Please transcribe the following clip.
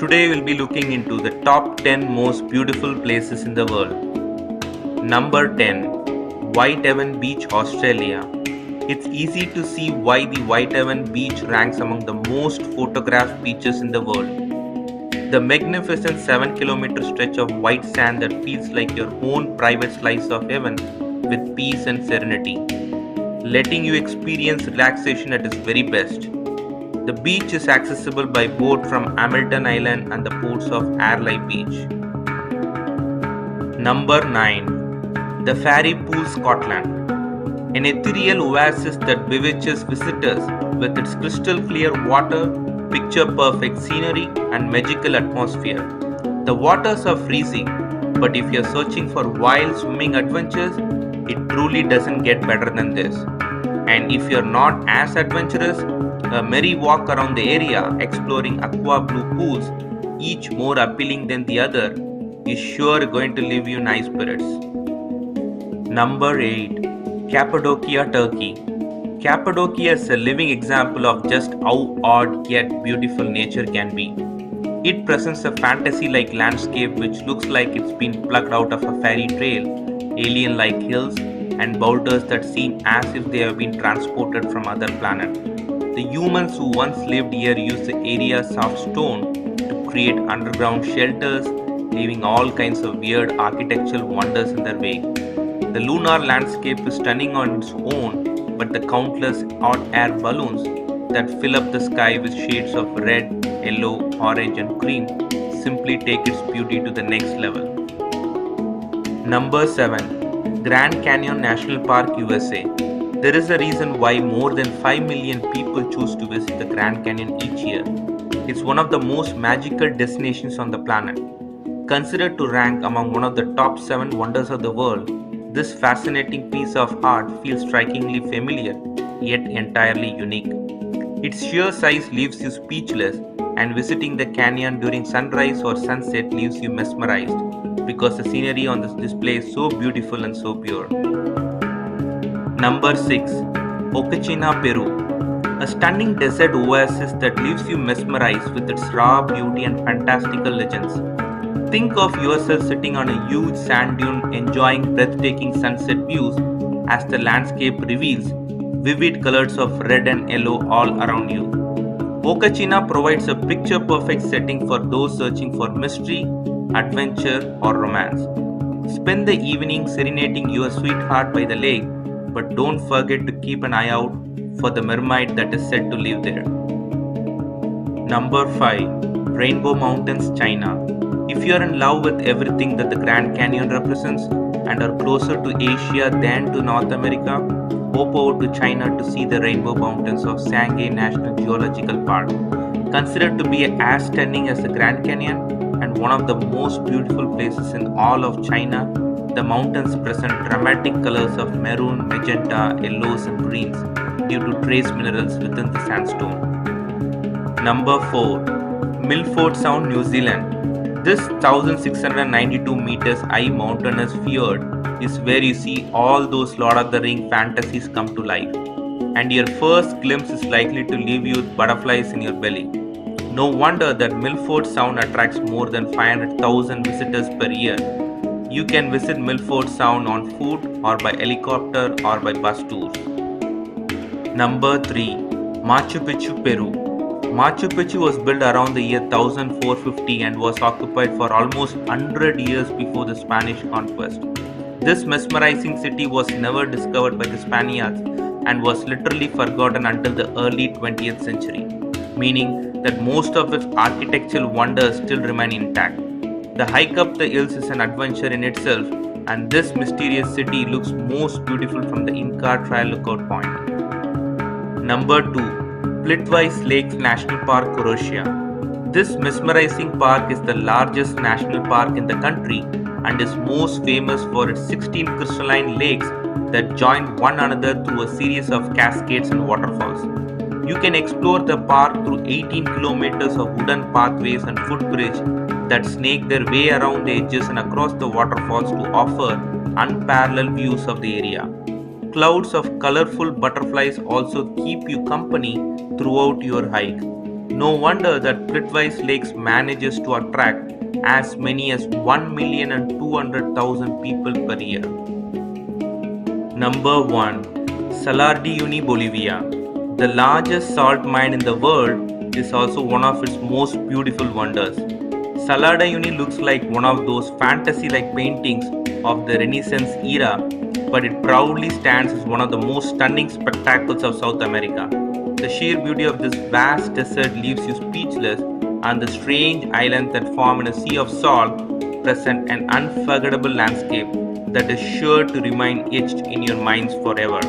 Today we'll be looking into the top 10 most beautiful places in the world. Number 10. Whitehaven Beach, Australia. It's easy to see why the Whitehaven Beach ranks among the most photographed beaches in the world. The magnificent 7-kilometer stretch of white sand that feels like your own private slice of heaven with peace and serenity, letting you experience relaxation at its very best. The beach is accessible by boat from Hamilton Island and the ports of Arley Beach. Number 9. The Fairy Pool, Scotland. An ethereal oasis that bewitches visitors with its crystal clear water, picture perfect scenery, and magical atmosphere. The waters are freezing, but if you're searching for wild swimming adventures, it truly doesn't get better than this. And if you're not as adventurous, a merry walk around the area exploring aqua blue pools, each more appealing than the other, is sure going to leave you nice spirits. Number 8. Cappadocia, Turkey. Cappadocia is a living example of just how odd yet beautiful nature can be. It presents a fantasy-like landscape which looks like it's been plucked out of a fairy tale, alien-like hills, and boulders that seem as if they have been transported from other planets. The humans who once lived here used the areas of stone to create underground shelters, leaving all kinds of weird architectural wonders in their wake. The lunar landscape is stunning on its own, but the countless hot air balloons that fill up the sky with shades of red, yellow, orange, and green simply take its beauty to the next level. Number 7. Grand Canyon National Park, USA. There is a reason why more than 5 million people choose to visit the Grand Canyon each year. It's one of the most magical destinations on the planet. Considered to rank among one of the top 7 wonders of the world, this fascinating piece of art feels strikingly familiar, yet entirely unique. Its sheer size leaves you speechless, and visiting the canyon during sunrise or sunset leaves you mesmerized, because the scenery on this display is so beautiful and so pure. Number 6. Huacachina, Peru. A stunning desert oasis that leaves you mesmerized with its raw beauty and fantastical legends. Think of yourself sitting on a huge sand dune enjoying breathtaking sunset views as the landscape reveals vivid colors of red and yellow all around you. Huacachina provides a picture-perfect setting for those searching for mystery, adventure, or romance. Spend the evening serenading your sweetheart by the lake, but don't forget to keep an eye out for the mermaid that is said to live there. Number 5. Rainbow Mountains, China. If you are in love with everything that the Grand Canyon represents and are closer to Asia than to North America, hop over to China to see the Rainbow Mountains of Skye National Geological Park. Considered to be as stunning as the Grand Canyon and one of the most beautiful places in all of China, the mountains present dramatic colors of maroon, magenta, yellows, and greens due to trace minerals within the sandstone. Number 4. Milford Sound, New Zealand. This 1692 meters high mountainous fjord is where you see all those Lord of the Ring fantasies come to life, and your first glimpse is likely to leave you with butterflies in your belly. No wonder that Milford Sound attracts more than 500,000 visitors per year. You can visit Milford Sound on foot or by helicopter or by bus tours. Number 3. Machu Picchu, Peru. Machu Picchu was built around the year 1450 and was occupied for almost 100 years before the Spanish conquest. This mesmerizing city was never discovered by the Spaniards and was literally forgotten until the early 20th century, meaning that most of its architectural wonders still remain intact. The hike up the hills is an adventure in itself, and this mysterious city looks most beautiful from the Inca Trail lookout point. Number 2. Plitvice Lakes National Park, Croatia. This mesmerizing park is the largest national park in the country and is most famous for its 16 crystalline lakes that join one another through a series of cascades and waterfalls. You can explore the park through 18 kilometers of wooden pathways and footbridges that snake their way around the edges and across the waterfalls to offer unparalleled views of the area. Clouds of colorful butterflies also keep you company throughout your hike. No wonder that Plitvice Lakes manages to attract as many as 1,200,000 people per year. Number 1. Salar de Uyuni, Bolivia. The largest salt mine in the world is also one of its most beautiful wonders. Salar de Uyuni looks like one of those fantasy-like paintings of the Renaissance era, but it proudly stands as one of the most stunning spectacles of South America. The sheer beauty of this vast desert leaves you speechless, and the strange islands that form in a sea of salt present an unforgettable landscape that is sure to remain etched in your minds forever.